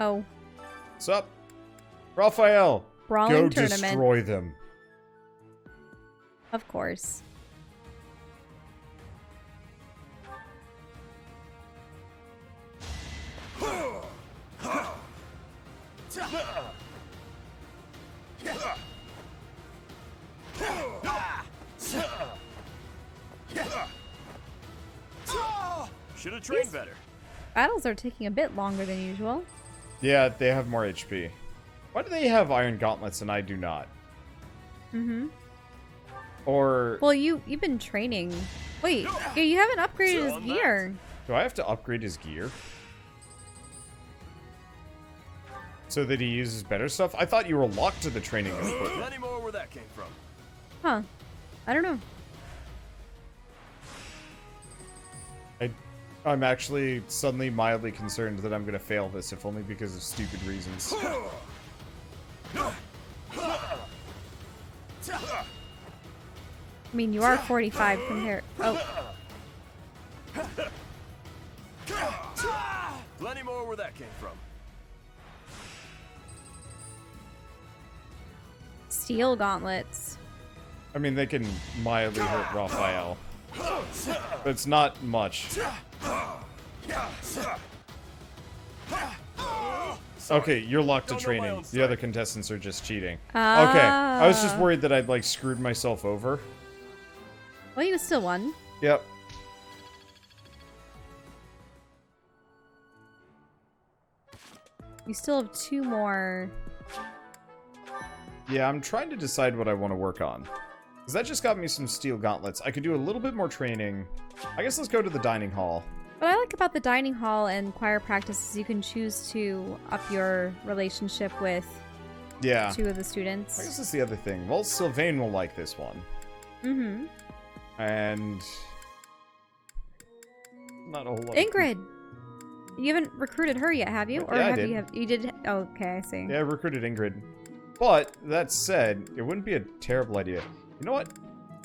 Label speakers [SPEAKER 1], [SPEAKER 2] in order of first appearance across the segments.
[SPEAKER 1] Oh.
[SPEAKER 2] What's up? Raphael!
[SPEAKER 1] Brawling
[SPEAKER 2] Go
[SPEAKER 1] tournament.
[SPEAKER 2] destroy them.
[SPEAKER 1] Of course.
[SPEAKER 3] Should have trained better.
[SPEAKER 1] Battles are taking a bit longer than usual.
[SPEAKER 2] Yeah, they have more HP. Why do they have iron gauntlets and I do not?
[SPEAKER 1] Mm-hmm.
[SPEAKER 2] Or...
[SPEAKER 1] Well, you've been training. Wait, yeah, you haven't upgraded his gear.
[SPEAKER 2] Do I have to upgrade his gear? So that he uses better stuff? I thought you were locked to the training input.
[SPEAKER 3] Plenty more where that came from.
[SPEAKER 1] Huh. I don't know.
[SPEAKER 2] I'm actually suddenly mildly concerned that I'm going to fail this, if only because of stupid reasons.
[SPEAKER 1] I mean, you are 45 compared. Oh.
[SPEAKER 3] Plenty more where that came from.
[SPEAKER 1] Steel gauntlets.
[SPEAKER 2] I mean, they can mildly hurt Raphael. But it's not much. Okay, you're locked to training. The other contestants are just cheating.
[SPEAKER 1] Ah.
[SPEAKER 2] Okay, I was just worried that I'd, like, screwed myself over.
[SPEAKER 1] Well, you still won.
[SPEAKER 2] Yep.
[SPEAKER 1] You still have 2 more.
[SPEAKER 2] Yeah, I'm trying to decide what I want to work on. Because that just got me some steel gauntlets. I could do a little bit more training. I guess let's go to the dining hall.
[SPEAKER 1] What I like about the dining hall and choir practice is you can choose to up your relationship with 2 of the students.
[SPEAKER 2] I guess that's the other thing. Well, Sylvain will like this one.
[SPEAKER 1] Mm-hmm.
[SPEAKER 2] And... not a whole lot.
[SPEAKER 1] Ingrid! You haven't recruited her yet, have you? Or
[SPEAKER 2] yeah,
[SPEAKER 1] have
[SPEAKER 2] I did.
[SPEAKER 1] you did? Oh, okay, I see.
[SPEAKER 2] Yeah, I recruited Ingrid. But, that said, it wouldn't be a terrible idea. You know what?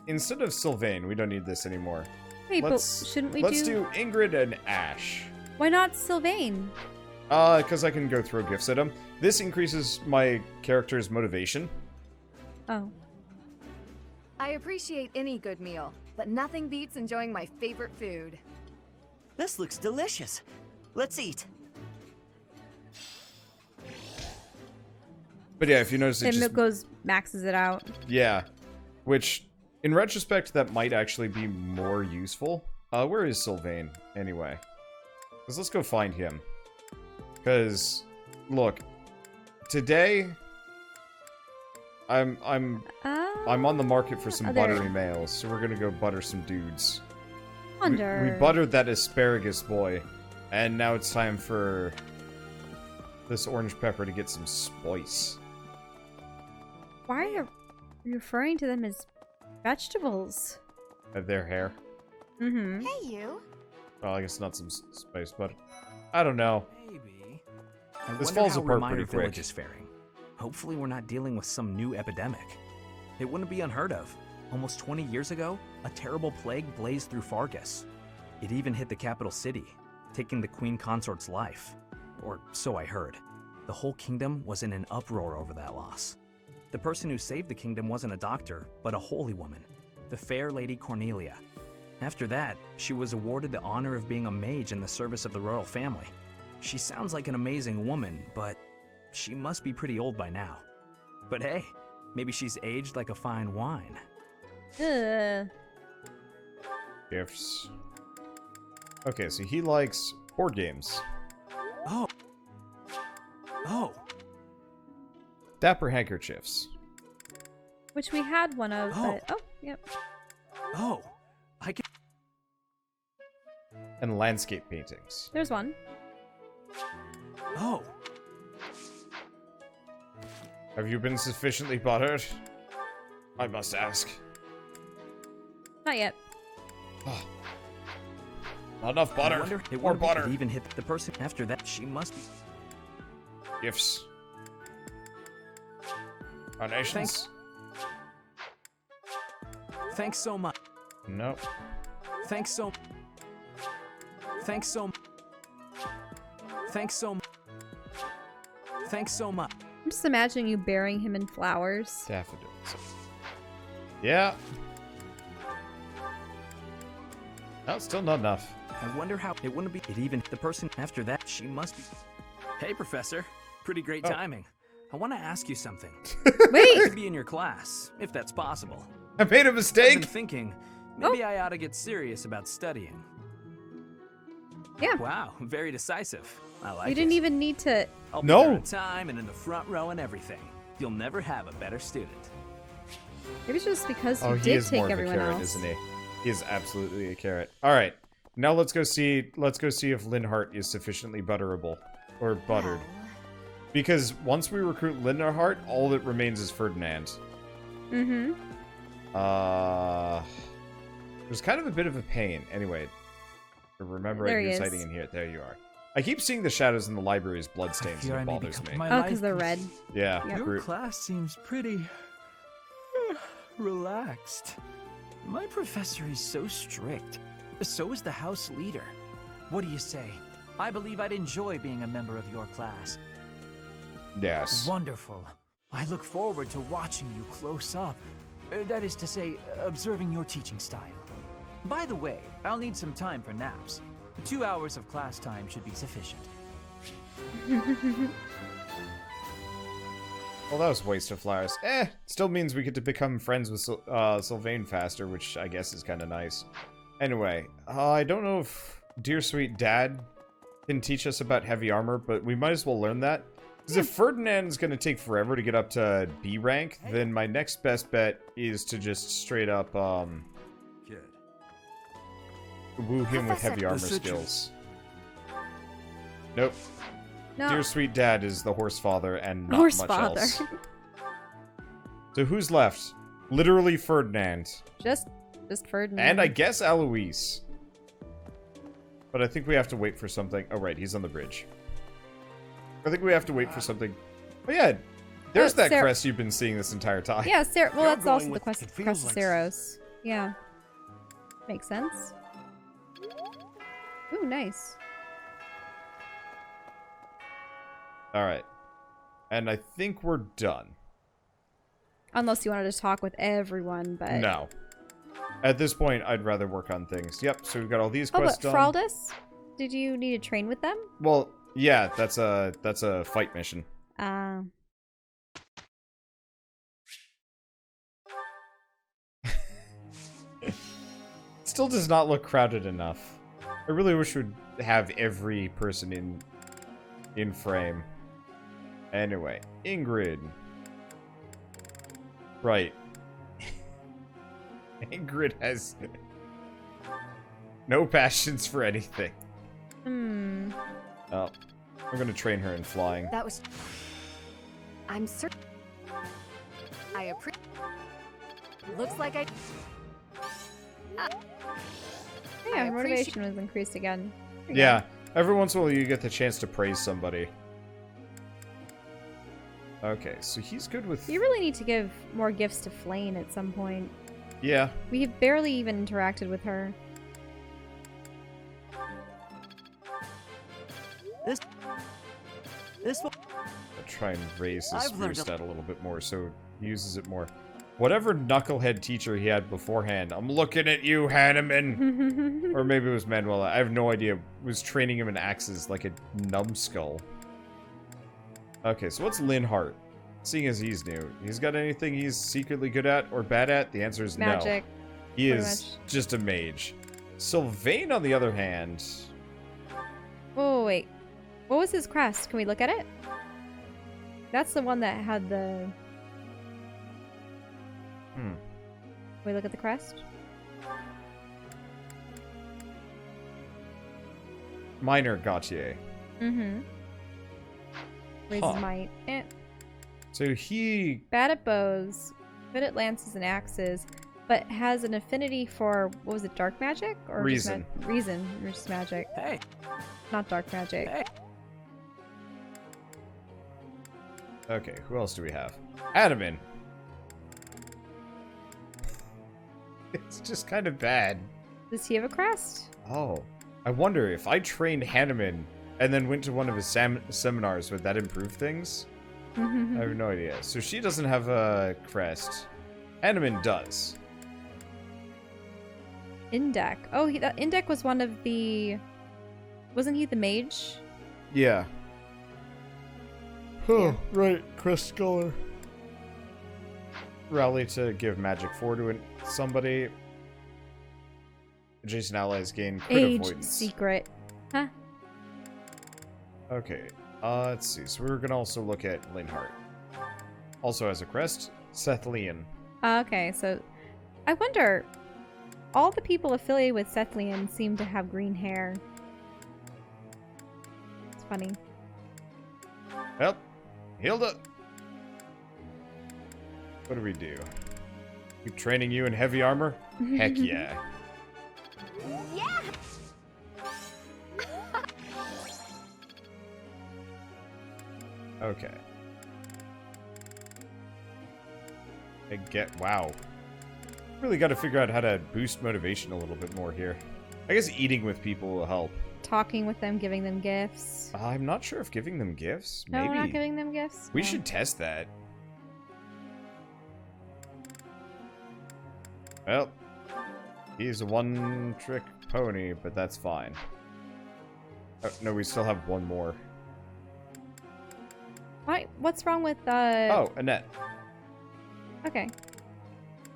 [SPEAKER 2] Instead of Sylvain, we don't need this anymore.
[SPEAKER 1] Wait, but shouldn't we
[SPEAKER 2] Let's do Ingrid and Ash.
[SPEAKER 1] Why not Sylvain?
[SPEAKER 2] Because I can go throw gifts at him. This increases my character's motivation.
[SPEAKER 1] Oh.
[SPEAKER 4] I appreciate any good meal, but nothing beats enjoying my favorite food.
[SPEAKER 5] This looks delicious. Let's eat.
[SPEAKER 2] But yeah, if you notice, it just
[SPEAKER 1] maxes it out.
[SPEAKER 2] Yeah, which in retrospect that might actually be more useful. Where is Sylvain anyway? Because let's go find him. Because look, today I'm on the market for some buttery males, so we're gonna go butter some dudes. We buttered that asparagus boy, and now it's time for this orange pepper to get some spice.
[SPEAKER 1] Why are you referring to them as vegetables?
[SPEAKER 2] Their hair.
[SPEAKER 1] Mm-hmm.
[SPEAKER 4] Hey, you.
[SPEAKER 2] Well, I guess not some spice, but I don't know.
[SPEAKER 5] Maybe.
[SPEAKER 2] This falls apart pretty quick.
[SPEAKER 5] Village is faring. Hopefully we're not dealing with some new epidemic. It wouldn't be unheard of. Almost 20 years ago, a terrible plague blazed through Fargus. It even hit the capital city, taking the queen consort's life. Or so I heard. The whole kingdom was in an uproar over that loss. The person who saved the kingdom wasn't a doctor, but a holy woman, the fair Lady Cornelia. After that, she was awarded the honor of being a mage in the service of the royal family. She sounds like an amazing woman, but she must be pretty old by now. But hey, maybe she's aged like a fine wine.
[SPEAKER 2] Gifts. Okay, so he likes board games.
[SPEAKER 5] Oh.
[SPEAKER 2] Dapper handkerchiefs.
[SPEAKER 1] Which we had one of,
[SPEAKER 5] Oh.
[SPEAKER 1] but... Oh, yep.
[SPEAKER 5] Oh, I can...
[SPEAKER 2] And landscape paintings.
[SPEAKER 1] There's one.
[SPEAKER 5] Oh.
[SPEAKER 2] Have you been sufficiently buttered? I must ask.
[SPEAKER 1] Not yet.
[SPEAKER 2] Not enough butter.
[SPEAKER 5] I wonder,
[SPEAKER 2] More butter.
[SPEAKER 5] It even hit the person after that. She must be...
[SPEAKER 2] Gifts. Carnations.
[SPEAKER 5] Thanks so much.
[SPEAKER 2] Nope.
[SPEAKER 5] Thanks so... Thanks so much.
[SPEAKER 1] I'm just imagining you burying him in flowers.
[SPEAKER 2] Daffodils. Yeah. No, still not enough.
[SPEAKER 5] I wonder how it wouldn't be. It even the person after that. She must be. Hey, Professor. Pretty great timing. I want to ask you something.
[SPEAKER 1] Wait.
[SPEAKER 5] I should be in your class, if that's possible.
[SPEAKER 2] I made a mistake.
[SPEAKER 5] I've been thinking, maybe I ought to get serious about studying.
[SPEAKER 1] Yeah.
[SPEAKER 5] Wow, very decisive. I like it.
[SPEAKER 1] You didn't even need to.
[SPEAKER 5] I'll be there on time and in the front row and everything. You'll never have a better student.
[SPEAKER 1] Maybe it's just because you
[SPEAKER 2] he
[SPEAKER 1] did
[SPEAKER 2] is
[SPEAKER 1] take
[SPEAKER 2] more of a
[SPEAKER 1] everyone
[SPEAKER 2] carrot,
[SPEAKER 1] else.
[SPEAKER 2] isn't he? He is absolutely a carrot. All right, now let's go see if Linhardt is sufficiently butterable or buttered. Because once we recruit Linhardt, all that remains is Ferdinand.
[SPEAKER 1] Mm-hmm.
[SPEAKER 2] There's kind of a bit of a pain. Anyway, remember you're sighting in here. There you are. I keep seeing the shadows in the library as bloodstains, and it bothers me.
[SPEAKER 1] Oh, because they're red.
[SPEAKER 2] Yeah.
[SPEAKER 1] Yep.
[SPEAKER 5] Your class seems pretty relaxed. My professor is so strict. So is the house leader. What do you say? I believe I'd enjoy being a member of your class.
[SPEAKER 2] Yes.
[SPEAKER 6] Wonderful. I look forward to watching you close up. That is to say, observing your teaching style. By the way, I'll need some time for naps. 2 hours of class time should be sufficient.
[SPEAKER 2] Well, that was a waste of flowers. Still means we get to become friends with Sylvain faster, which I guess is kind of nice. Anyway, I don't know if Dear Sweet Dad can teach us about heavy armor, but we might as well learn that. Because if Ferdinand's going to take forever to get up to B rank, then my next best bet is to just straight up, woo him with heavy armor skills. Nope.
[SPEAKER 1] No.
[SPEAKER 2] Dear Sweet Dad is the horse father and not much else. So who's left? Literally Ferdinand.
[SPEAKER 1] Just Ferdinand.
[SPEAKER 2] And I guess Alois. But I think we have to wait for something. Oh, right, he's on the bridge. I think we have to wait for something. Oh, yeah. There's that crest you've been seeing this entire time.
[SPEAKER 1] Yeah, well, that's also the crest of Seiros. Yeah. Makes sense. Ooh, nice.
[SPEAKER 2] Alright. And I think we're done.
[SPEAKER 1] Unless you wanted to talk with everyone, but...
[SPEAKER 2] No. At this point, I'd rather work on things. Yep, so we've got all these quests done.
[SPEAKER 1] Oh, but Fraldus? Did you need to train with them?
[SPEAKER 2] Well, yeah, that's a fight mission. Still does not look crowded enough. I really wish we'd have every person in frame. Anyway, Ingrid. Right. Ingrid has no passions for anything. Oh, I'm gonna train her in flying.
[SPEAKER 4] That was... I'm certain... I appreciate... Looks like I...
[SPEAKER 1] Yeah, motivation was increased again.
[SPEAKER 2] Yeah, every once in a while you get the chance to praise somebody. Okay, so he's good with...
[SPEAKER 1] You really need to give more gifts to Flane at some point.
[SPEAKER 2] Yeah.
[SPEAKER 1] We barely even interacted with her.
[SPEAKER 6] This one...
[SPEAKER 2] I'll try and raise his spear stat a little bit more so he uses it more. Whatever knucklehead teacher he had beforehand, I'm looking at you, Hanneman! Or maybe it was Manuela, I have no idea, was training him in axes like a numbskull. Okay, so what's Linhardt? Seeing as he's new, he's got anything he's secretly good at or bad at? The answer is
[SPEAKER 1] Magic.
[SPEAKER 2] No. He is just a mage. Sylvain, on the other hand...
[SPEAKER 1] Oh, wait. What was his crest? Can we look at it? That's the one that had the... Can we look at the crest?
[SPEAKER 2] Minor Gautier.
[SPEAKER 1] Raises might.
[SPEAKER 2] So he...
[SPEAKER 1] Bad at bows, good at lances and axes, but has an affinity for, what was it, dark magic? Or
[SPEAKER 2] reason.
[SPEAKER 1] Reason, or just magic.
[SPEAKER 6] Hey.
[SPEAKER 1] Not dark magic.
[SPEAKER 6] Hey.
[SPEAKER 2] Okay, who else do we have? Adamin. It's just kind of bad.
[SPEAKER 1] Does he have a crest?
[SPEAKER 2] Oh. I wonder if I trained Hanneman and then went to one of his seminars, would that improve things? I have no idea. So she doesn't have a crest. Enemin does.
[SPEAKER 1] Indek. Oh, Indek was one of the... Wasn't he the mage?
[SPEAKER 2] Yeah. Oh, right. Crest Scholar. Rally to give magic 4 to somebody. Adjacent allies gain crit
[SPEAKER 1] Age
[SPEAKER 2] avoidance.
[SPEAKER 1] secret. Huh?
[SPEAKER 2] Okay. Let's see. So we're gonna also look at Linhart. Also has a crest. Sethlian.
[SPEAKER 1] Okay, so I wonder, all the people affiliated with Sethlian seem to have green hair. It's funny.
[SPEAKER 2] Well, Hilda. What do we do? Keep training you in heavy armor? Heck yeah.
[SPEAKER 4] Yeah!
[SPEAKER 2] Okay. Wow. Really got to figure out how to boost motivation a little bit more here. I guess eating with people will help.
[SPEAKER 1] Talking with them, giving them gifts.
[SPEAKER 2] I'm not sure if giving them gifts.
[SPEAKER 1] No,
[SPEAKER 2] Maybe.
[SPEAKER 1] we're not giving them gifts?
[SPEAKER 2] We
[SPEAKER 1] No.
[SPEAKER 2] should test that. Well, he's a one-trick pony, but that's fine. Oh, no, we still have one more.
[SPEAKER 1] Why? What's wrong with
[SPEAKER 2] Oh, Annette.
[SPEAKER 1] Okay.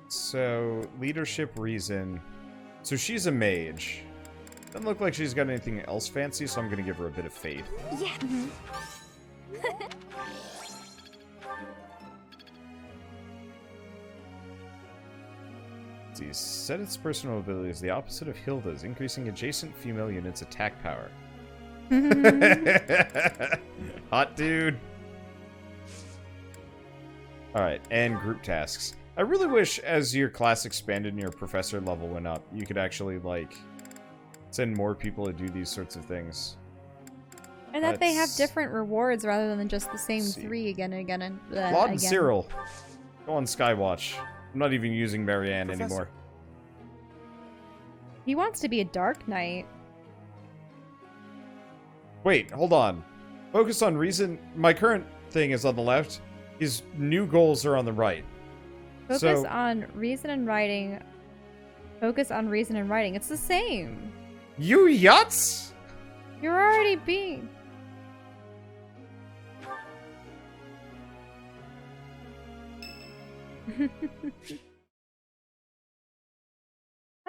[SPEAKER 2] So, leadership reason. So she's a mage. Doesn't look like she's got anything else fancy, so I'm gonna give her a bit of faith.
[SPEAKER 4] Yeah.
[SPEAKER 2] See, set its personal abilities the opposite of Hilda's, increasing adjacent female units' attack power. Hot dude. Alright, and group tasks. I really wish as your class expanded and your professor level went up, you could actually, like, send more people to do these sorts of things.
[SPEAKER 1] And that they have different rewards rather than just the same 3 again and again and
[SPEAKER 2] Claude and
[SPEAKER 1] again.
[SPEAKER 2] Cyril. Go on Skywatch. I'm not even using Marianne anymore.
[SPEAKER 1] He wants to be a Dark Knight.
[SPEAKER 2] Wait, hold on. Focus on reason. My current thing is on the left. His new goals are on the right.
[SPEAKER 1] Focus on reason and writing. Focus on reason and writing. It's the same.
[SPEAKER 2] You yachts?
[SPEAKER 1] You're already being...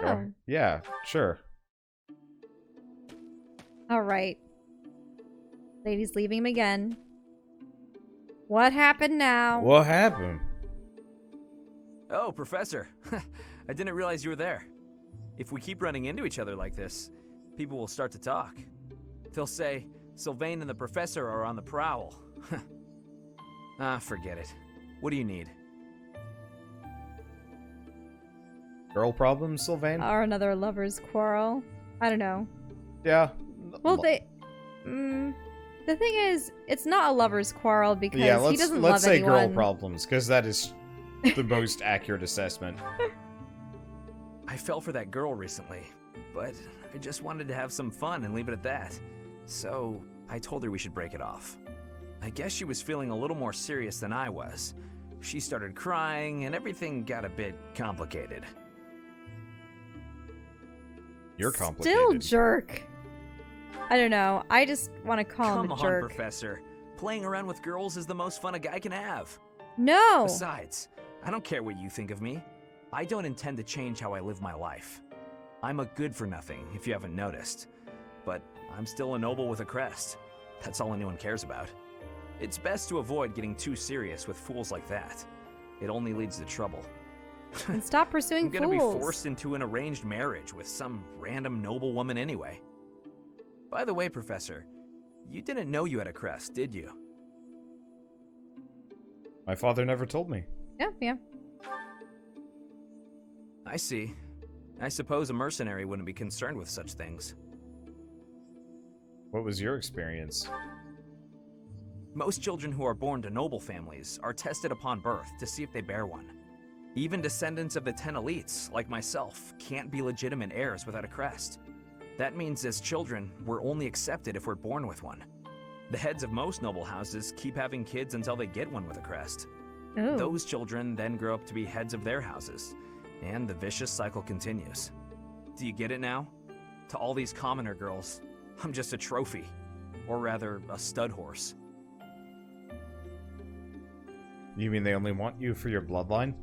[SPEAKER 1] Oh.
[SPEAKER 2] Yeah, sure.
[SPEAKER 1] Alright. Lady's leaving him again. What happened now?
[SPEAKER 2] What happened?
[SPEAKER 5] Oh, Professor. I didn't realize you were there. If we keep running into each other like this, people will start to talk. They'll say, Sylvain and the Professor are on the prowl. Forget it. What do you need?
[SPEAKER 2] Girl problems, Sylvain?
[SPEAKER 1] Or another lover's quarrel. I don't know.
[SPEAKER 2] Yeah.
[SPEAKER 1] Well, they... the thing is, it's not a lover's quarrel because he doesn't
[SPEAKER 2] let's
[SPEAKER 1] love
[SPEAKER 2] say
[SPEAKER 1] anyone.
[SPEAKER 2] girl problems, because that is the most accurate assessment.
[SPEAKER 5] I fell for that girl recently, but I just wanted to have some fun and leave it at that. So, I told her we should break it off. I guess she was feeling a little more serious than I was. She started crying, and everything got a bit complicated.
[SPEAKER 2] You're complicated.
[SPEAKER 1] Still jerk. I don't know. I just want to call him a jerk.
[SPEAKER 5] Come on, Professor. Playing around with girls is the most fun a guy can have.
[SPEAKER 1] No!
[SPEAKER 5] Besides, I don't care what you think of me. I don't intend to change how I live my life. I'm a good-for-nothing, if you haven't noticed. But I'm still a noble with a crest. That's all anyone cares about. It's best to avoid getting too serious with fools like that. It only leads to trouble.
[SPEAKER 1] And stop pursuing
[SPEAKER 5] I'm gonna
[SPEAKER 1] fools.
[SPEAKER 5] be forced into an arranged marriage with some random noble woman anyway. By the way, Professor, you didn't know you had a crest, did you?
[SPEAKER 2] My father never told me.
[SPEAKER 1] Yeah.
[SPEAKER 5] I see. I suppose a mercenary wouldn't be concerned with such things.
[SPEAKER 2] What was your experience?
[SPEAKER 5] Most children who are born to noble families are tested upon birth to see if they bear one. Even descendants of the 10 elites, like myself, can't be legitimate heirs without a crest. That means as children, we're only accepted if we're born with one. The heads of most noble houses keep having kids until they get one with a crest.
[SPEAKER 1] Oh.
[SPEAKER 5] Those children then grow up to be heads of their houses, and the vicious cycle continues. Do you get it now? To all these commoner girls, I'm just a trophy. Or rather, a stud horse.
[SPEAKER 2] You mean they only want you for your bloodline?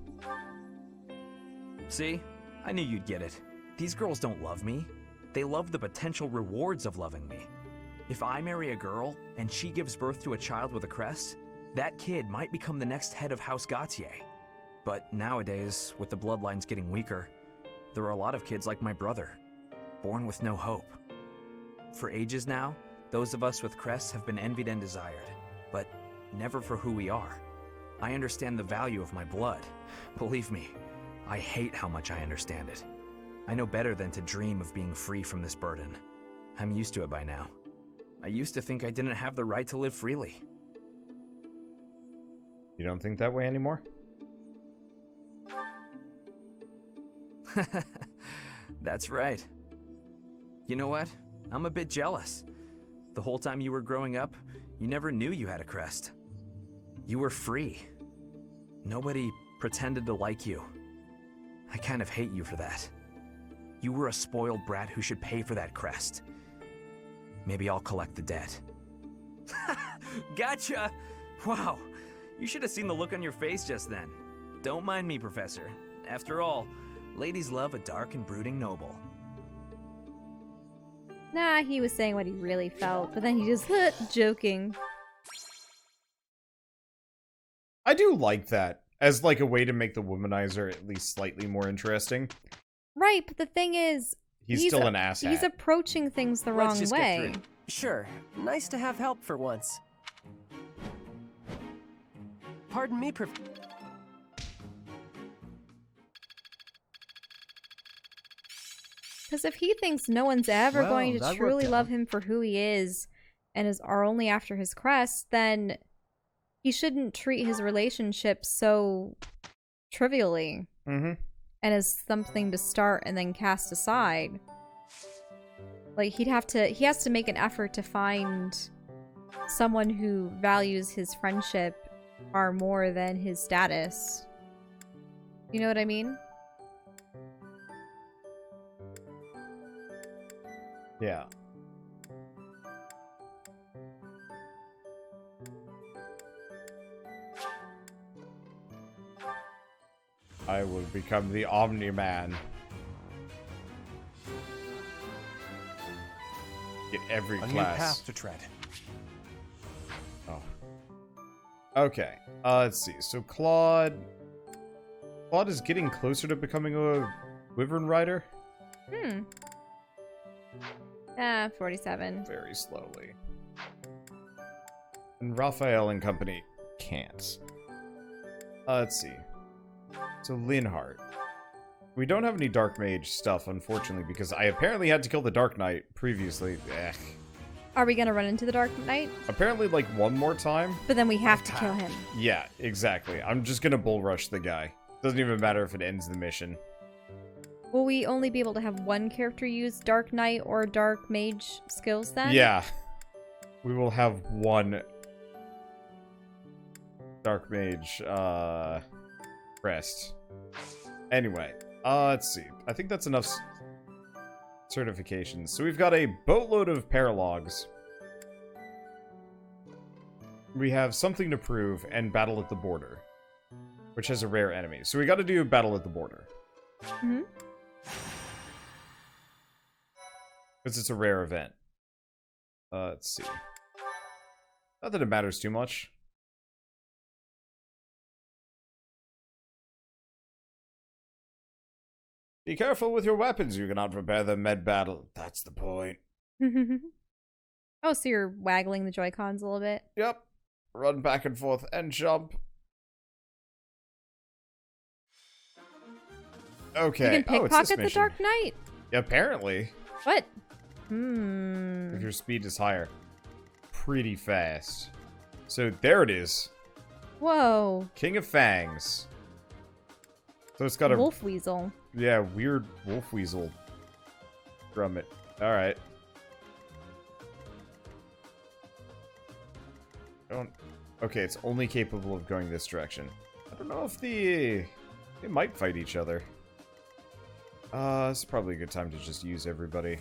[SPEAKER 5] See? I knew you'd get it. These girls don't love me. They love the potential rewards of loving me. If I marry a girl, and she gives birth to a child with a crest, that kid might become the next head of House Gautier. But nowadays, with the bloodlines getting weaker, there are a lot of kids like my brother, born with no hope. For ages now, those of us with crests have been envied and desired, but never for who we are. I understand the value of my blood. Believe me, I hate how much I understand it. I know better than to dream of being free from this burden. I'm used to it by now. I used to think I didn't have the right to live freely.
[SPEAKER 2] You don't think that way anymore?
[SPEAKER 5] That's right. You know what? I'm a bit jealous. The whole time you were growing up, you never knew you had a crest. You were free. Nobody pretended to like you. I kind of hate you for that. You were a spoiled brat who should pay for that crest. Maybe I'll collect the debt. Gotcha! Wow, you should have seen the look on your face just then. Don't mind me, Professor. After all, ladies love a dark and brooding noble.
[SPEAKER 1] Nah, he was saying what he really felt, but then he just joking.
[SPEAKER 2] I do like that, as like a way to make the womanizer at least slightly more interesting.
[SPEAKER 1] Right, but the thing is,
[SPEAKER 2] he's still an asshat.
[SPEAKER 1] He's approaching things the wrong way.
[SPEAKER 7] Sure, nice to have help for once. Pardon me,
[SPEAKER 1] Because if he thinks no one's ever going to truly love him for who he is, and are only after his crest, then he shouldn't treat his relationship so trivially.
[SPEAKER 2] Mm-hmm.
[SPEAKER 1] And as something to start and then cast aside. Like, he has to make an effort to find someone who values his friendship far more than his status. You know what I mean?
[SPEAKER 2] Yeah. I will become the Omni-Man. Get every class.
[SPEAKER 8] A new path to tread.
[SPEAKER 2] Oh. Okay. Let's see. So Claude is getting closer to becoming a Wyvern Rider.
[SPEAKER 1] 47.
[SPEAKER 2] Very slowly. And Raphael and company can't. Let's see. So Linhardt. We don't have any Dark Mage stuff, unfortunately, because I apparently had to kill the Dark Knight previously.
[SPEAKER 1] Are we gonna run into the Dark Knight?
[SPEAKER 2] Apparently, like, one more time.
[SPEAKER 1] But then we have to kill him.
[SPEAKER 2] Yeah, exactly. I'm just gonna bull rush the guy. Doesn't even matter if it ends the mission.
[SPEAKER 1] Will we only be able to have one character use Dark Knight or Dark Mage skills then?
[SPEAKER 2] Yeah. We will have one Dark Mage, crest. Anyway, let's see. I think that's enough certifications. So we've got a boatload of paralogs. We have something to prove and battle at the border, which has a rare enemy. So we got to do battle at the border.
[SPEAKER 1] Mm-hmm.
[SPEAKER 2] Because it's a rare event. Let's see. Not that it matters too much. Be careful with your weapons. You cannot prepare them mid-battle. That's the point.
[SPEAKER 1] Oh, so you're waggling the Joy-Cons a little bit?
[SPEAKER 2] Yep. Run back and forth and jump. Okay.
[SPEAKER 1] You can pickpocket the Dark Knight.
[SPEAKER 2] Apparently.
[SPEAKER 1] What?
[SPEAKER 2] If your speed is higher. Pretty fast. So there it is.
[SPEAKER 1] Whoa.
[SPEAKER 2] King of Fangs. So it's got a
[SPEAKER 1] wolf weasel.
[SPEAKER 2] Yeah, weird wolf weasel from it. Alright. Okay, it's only capable of going this direction. I don't know if they might fight each other. It's probably a good time to just use everybody.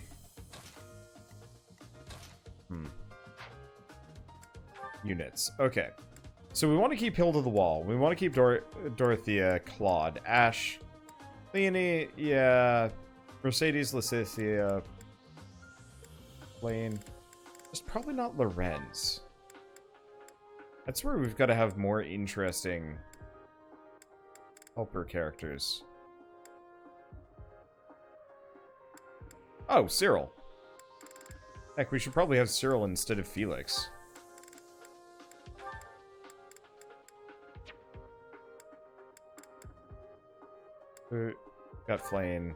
[SPEAKER 2] Units. Okay. So we want to keep Hilda the Wall. We want to keep Dorothea, Claude, Ash, Leonie, yeah, Mercedes, Leticia, Lane. Just probably not Lorenz. That's where we've got to have more interesting helper characters. Oh, Cyril. Heck, we should probably have Cyril instead of Felix. Got Flame.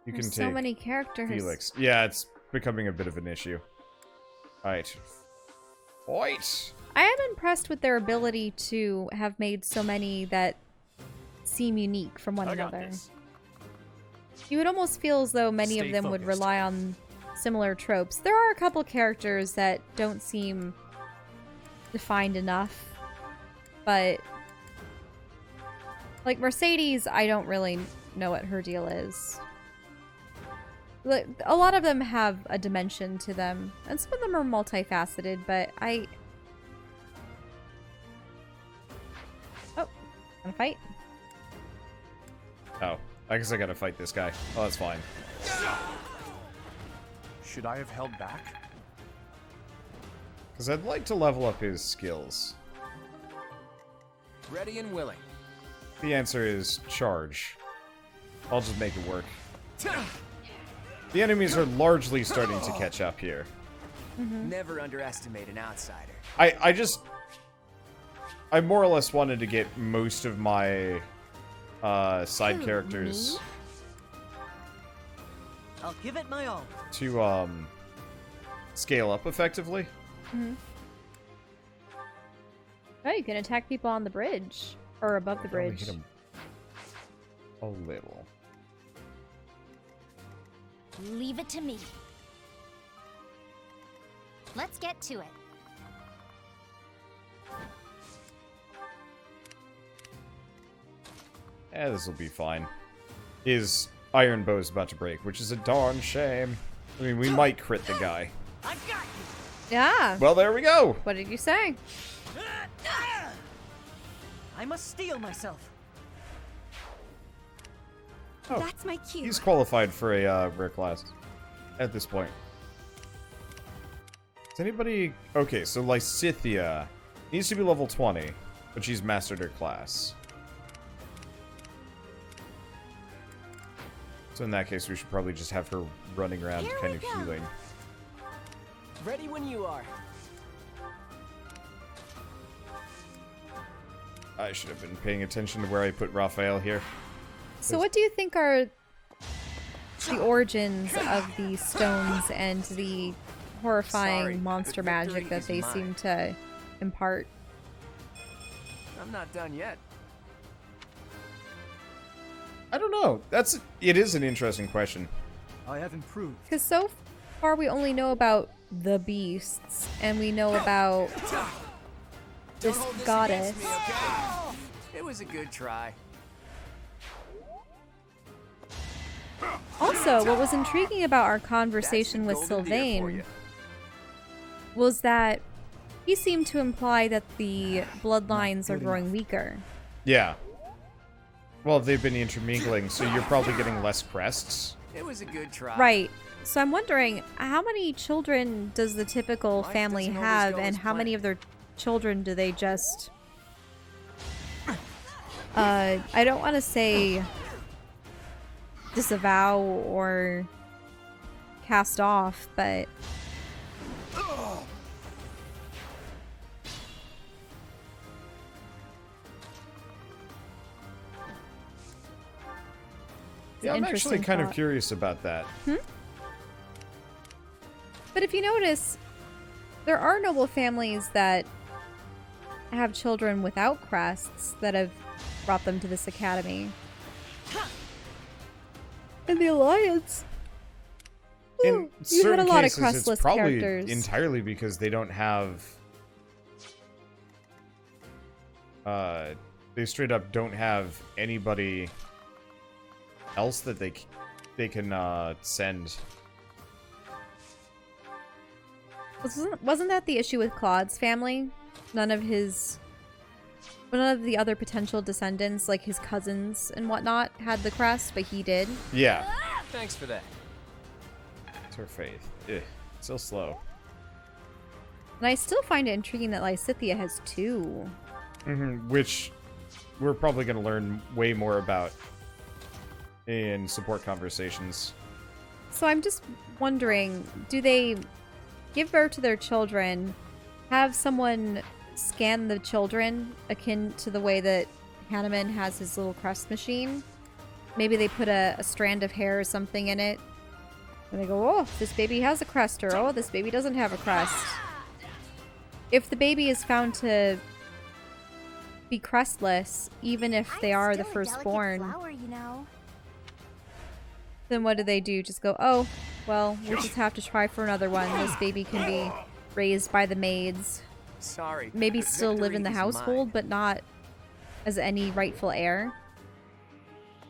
[SPEAKER 2] You can take
[SPEAKER 1] so many characters.
[SPEAKER 2] Felix. Yeah, it's becoming a bit of an issue. Alright. Fight!
[SPEAKER 1] I am impressed with their ability to have made so many that seem unique from one another. You would almost feel as though many of them would rely on similar tropes. There are a couple characters that don't seem defined enough, but like Mercedes, I don't really know what her deal is. A lot of them have a dimension to them, and some of them are multifaceted, but Oh, wanna fight?
[SPEAKER 2] Oh, I guess I gotta fight this guy. Oh, that's fine.
[SPEAKER 3] Should I have held back?
[SPEAKER 2] Because I'd like to level up his skills.
[SPEAKER 3] Ready and willing.
[SPEAKER 2] The answer is charge. I'll just make it work. The enemies are largely starting to catch up here.
[SPEAKER 7] Never underestimate an outsider.
[SPEAKER 2] I more or less wanted to get most of my side characters
[SPEAKER 7] I'll give it my all.
[SPEAKER 2] to scale up effectively.
[SPEAKER 1] Oh, you can attack people on the bridge. Or above the bridge.
[SPEAKER 2] Hit him a little.
[SPEAKER 8] Leave it to me. Let's get to it.
[SPEAKER 2] This will be fine. His iron bow is about to break, which is a darn shame. I mean, we might crit the guy.
[SPEAKER 7] I got you.
[SPEAKER 1] Yeah.
[SPEAKER 2] Well, there we go.
[SPEAKER 1] What did you say?
[SPEAKER 7] I must steel myself.
[SPEAKER 2] Oh,
[SPEAKER 8] That's my cue.
[SPEAKER 2] he's qualified for a rare class at this point. Is anybody... Okay, so Lysithea needs to be level 20, but she's mastered her class. So in that case, we should probably just have her running around kind of healing.
[SPEAKER 7] Ready when you are.
[SPEAKER 2] I should have been paying attention to where I put Raphael here.
[SPEAKER 1] So what do you think are the origins of the stones and the horrifying monster magic that they seem to impart?
[SPEAKER 3] I'm not done yet.
[SPEAKER 2] I don't know. It is an interesting question.
[SPEAKER 6] I have improved.
[SPEAKER 1] Because so far we only know about the beasts, and we know about this goddess.
[SPEAKER 3] It was a good try.
[SPEAKER 1] Also, what was intriguing about our conversation with Sylvain was that he seemed to imply that the bloodlines are growing weaker.
[SPEAKER 2] Yeah. Well, they've been intermingling, so you're probably getting less crests.
[SPEAKER 3] It was a good try.
[SPEAKER 1] Right. So I'm wondering, how many children does the typical family have, and how many of their children do they just... I don't want to say disavow or cast off, but...
[SPEAKER 2] Yeah, I'm actually kind of curious about that.
[SPEAKER 1] But if you notice, there are noble families that have children without crests that have brought them to this academy. And the Alliance.
[SPEAKER 2] In
[SPEAKER 1] you had a lot of
[SPEAKER 2] cases,
[SPEAKER 1] crestless
[SPEAKER 2] it's probably
[SPEAKER 1] characters.
[SPEAKER 2] entirely because they don't have they straight up don't have anybody else that they can send.
[SPEAKER 1] Wasn't that the issue with Claude's family? None of the other potential descendants, like his cousins and whatnot, had the crest, but he did.
[SPEAKER 2] Yeah.
[SPEAKER 3] Thanks for that.
[SPEAKER 2] It's her faith. Ugh, so slow.
[SPEAKER 1] And I still find it intriguing that Lysithea has 2.
[SPEAKER 2] Which we're probably going to learn way more about in support conversations.
[SPEAKER 1] So I'm just wondering, do they give birth to their children, have someone scan the children akin to the way that Hanneman has his little crest machine? Maybe they put a strand of hair or something in it, and they go, oh, this baby has a crest, or oh, this baby doesn't have a crest. If the baby is found to be crestless, even if they are the firstborn,
[SPEAKER 8] Flower, you know.
[SPEAKER 1] then what do? Just go, oh, well, we'll just have to try for another one. This baby can be raised by the maids.
[SPEAKER 3] Sorry.
[SPEAKER 1] Maybe
[SPEAKER 3] but
[SPEAKER 1] still live in the
[SPEAKER 3] victory is
[SPEAKER 1] household,
[SPEAKER 3] mine.
[SPEAKER 1] but not as any rightful heir.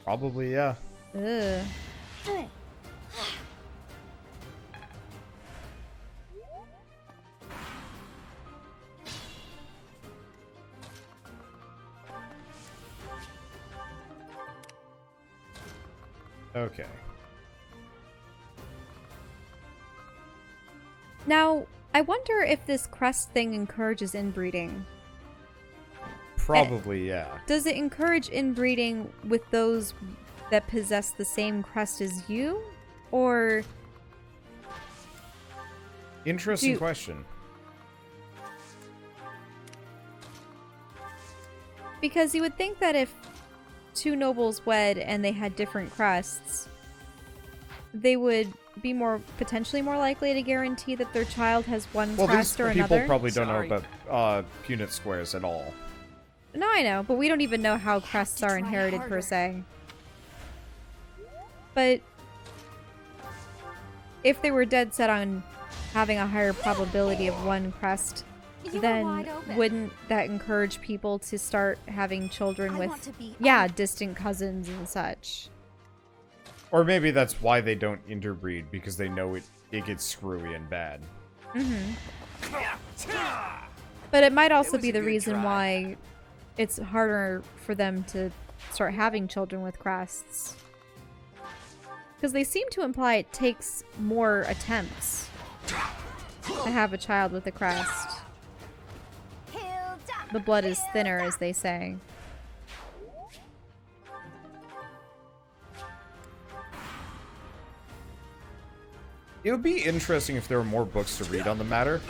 [SPEAKER 2] Probably, yeah.
[SPEAKER 1] Ugh.
[SPEAKER 2] Okay.
[SPEAKER 1] Now, I wonder if this crest thing encourages inbreeding.
[SPEAKER 2] Probably, yeah.
[SPEAKER 1] Does it encourage inbreeding with those that possess the same crest as you? Or...
[SPEAKER 2] Interesting question.
[SPEAKER 1] Because you would think that if 2 nobles wed and they had different crests, they would be potentially more likely to guarantee that their child has one crest or
[SPEAKER 2] these people
[SPEAKER 1] another.
[SPEAKER 2] probably don't
[SPEAKER 3] Sorry.
[SPEAKER 2] know about punit squares at all.
[SPEAKER 1] No, I know, but we don't even know how crests are inherited per se. But if they were dead set on having a higher probability of one crest, then wouldn't that encourage people to start having children with, distant cousins and such?
[SPEAKER 2] Or maybe that's why they don't interbreed, because they know it gets screwy and bad.
[SPEAKER 1] But it might also
[SPEAKER 3] was
[SPEAKER 1] be
[SPEAKER 3] a
[SPEAKER 1] the
[SPEAKER 3] good
[SPEAKER 1] reason
[SPEAKER 3] try.
[SPEAKER 1] why it's harder for them to start having children with crests. Because they seem to imply it takes more attempts to have a child with a crest. The blood is thinner, as they say.
[SPEAKER 2] It would be interesting if there were more books to read on the matter.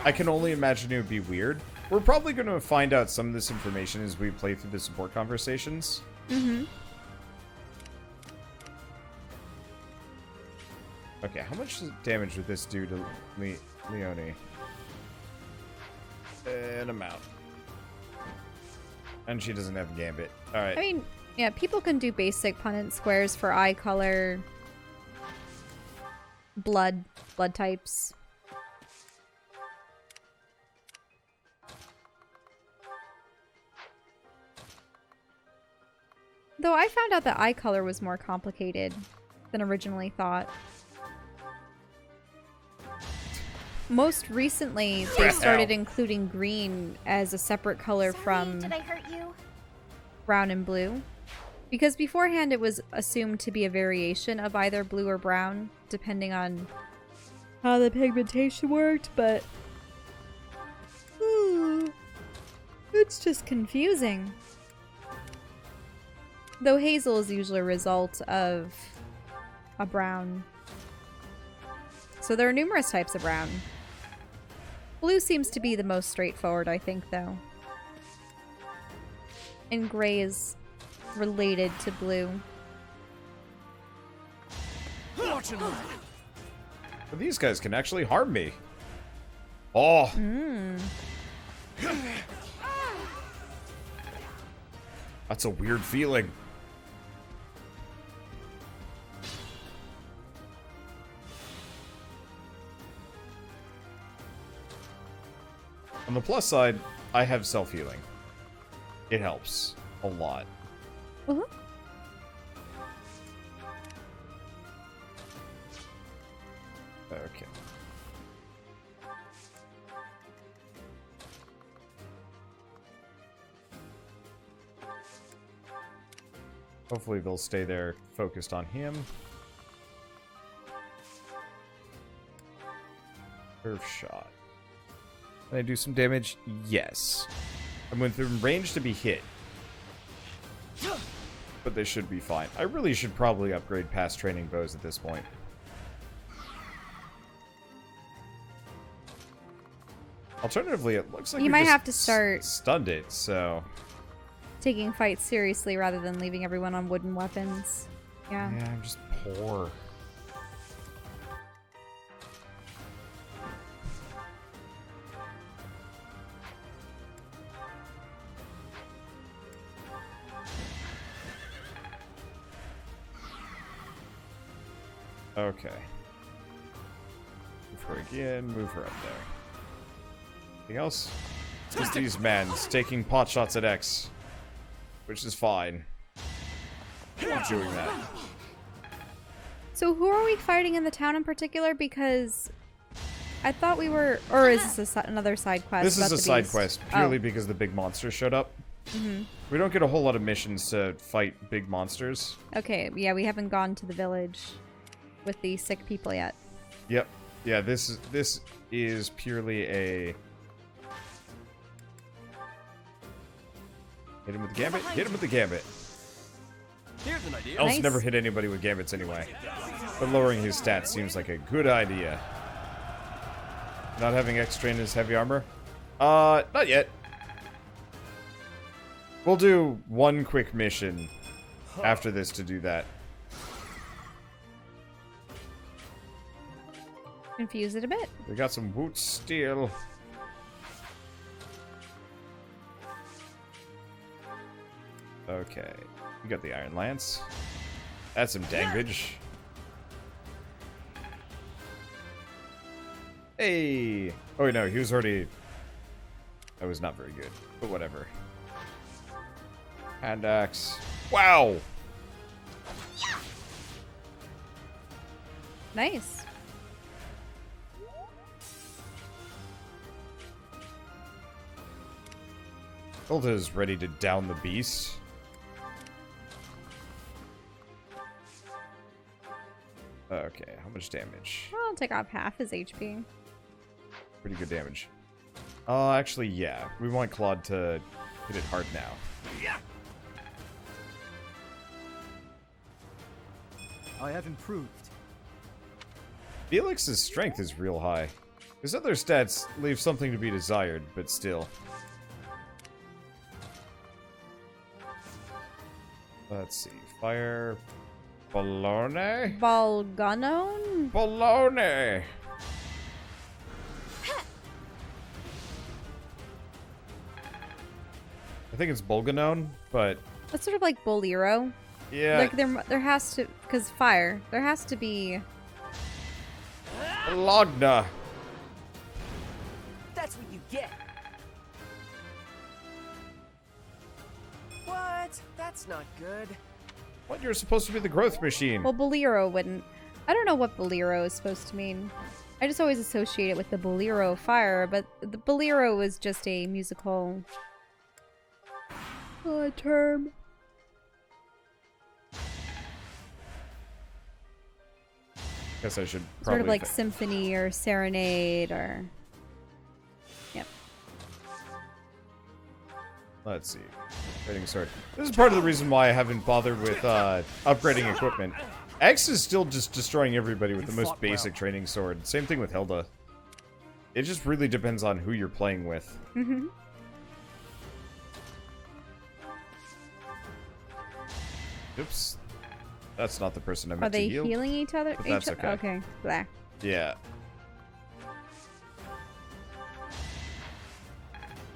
[SPEAKER 2] I can only imagine it would be weird. We're probably going to find out some of this information as we play through the support conversations. Okay, how much damage would this do to Leone? An amount. And she doesn't have Gambit. Alright.
[SPEAKER 1] I mean, yeah, people can do basic punnet squares for eye color, blood types. Though I found out that eye color was more complicated than originally thought. Most recently, they started including green as a separate color from
[SPEAKER 8] Did I hurt you?
[SPEAKER 1] brown and blue. Because beforehand it was assumed to be a variation of either blue or brown, depending on how the pigmentation worked, but it's just confusing. Though hazel is usually a result of a brown. So there are numerous types of brown. Blue seems to be the most straightforward, I think, though. And gray is related to blue.
[SPEAKER 3] Watch and learn.
[SPEAKER 2] But these guys can actually harm me. Oh. That's a weird feeling. On the plus side, I have self-healing. it helps a lot.
[SPEAKER 1] Uh-huh.
[SPEAKER 2] Okay. Hopefully they'll stay there focused on him. Curve shot. Can I do some damage? Yes. I'm within range to be hit. But they should be fine. I really should probably upgrade past training bows at this point. Alternatively, it looks like
[SPEAKER 1] you
[SPEAKER 2] we
[SPEAKER 1] might
[SPEAKER 2] just
[SPEAKER 1] have to start
[SPEAKER 2] stunned it, so...
[SPEAKER 1] taking fights seriously rather than leaving everyone on wooden weapons. Yeah.
[SPEAKER 2] Yeah, I'm just poor. Okay. Move her again, move her up there. Anything else? Just these men taking pot shots at X. Which is fine. I'm doing that.
[SPEAKER 1] So who are we fighting in the town in particular? Because I thought we were... Or is this another side quest?
[SPEAKER 2] This is a side
[SPEAKER 1] beast?
[SPEAKER 2] quest, purely because the big monsters showed up.
[SPEAKER 1] Mm-hmm.
[SPEAKER 2] We don't get a whole lot of missions to fight big monsters.
[SPEAKER 1] Okay, yeah, we haven't gone to the village with the sick people yet.
[SPEAKER 2] Yep. Yeah, this is purely a... Hit him with the gambit. Hit him with the gambit.
[SPEAKER 3] Here's an idea.
[SPEAKER 2] Elf's
[SPEAKER 1] Nice.
[SPEAKER 2] never hit anybody with gambits anyway. But lowering his stats seems like a good idea. Not having X train his heavy armor? Not yet. We'll do one quick mission after this to do that.
[SPEAKER 1] Confuse it a bit.
[SPEAKER 2] We got some woot steel. Okay. We got the Iron Lance. That's some damage. Hey! Oh, no, he was already... That was not very good, but whatever. Hand axe. Wow!
[SPEAKER 1] Nice.
[SPEAKER 2] Hilda is ready to down the beast. Okay, how much damage?
[SPEAKER 1] Well, I'll take off half his HP.
[SPEAKER 2] Pretty good damage. Actually, yeah. We want Claude to hit it hard now.
[SPEAKER 6] I have improved.
[SPEAKER 2] Felix's strength is real high. His other stats leave something to be desired, but still. Let's see. Fire... Bologna?
[SPEAKER 1] Balganon?
[SPEAKER 2] Bologna! I think it's Bolganon, but...
[SPEAKER 1] That's sort of like Bolero.
[SPEAKER 2] Yeah.
[SPEAKER 1] Like there has to... Because fire. There has to be...
[SPEAKER 2] Bologna!
[SPEAKER 7] That's what you get. What? That's not good.
[SPEAKER 2] What? You're supposed to be the growth machine.
[SPEAKER 1] Well, Bolero wouldn't. I don't know what Bolero is supposed to mean. I just always associate it with the Bolero of Fire, but the Bolero is just a musical term.
[SPEAKER 2] Guess I should probably...
[SPEAKER 1] Sort of like symphony or serenade or... Yep.
[SPEAKER 2] Let's see. Trading sword. This is part of the reason why I haven't bothered with upgrading equipment. X is still just destroying everybody with the most basic training sword. Same thing with Hilda. It just really depends on who you're playing with.
[SPEAKER 1] Mm-hmm.
[SPEAKER 2] Oops. That's not the person I
[SPEAKER 1] Are
[SPEAKER 2] meant to
[SPEAKER 1] they
[SPEAKER 2] heal.
[SPEAKER 1] healing each other?
[SPEAKER 2] But that's okay.
[SPEAKER 1] Okay. Blah.
[SPEAKER 2] Yeah.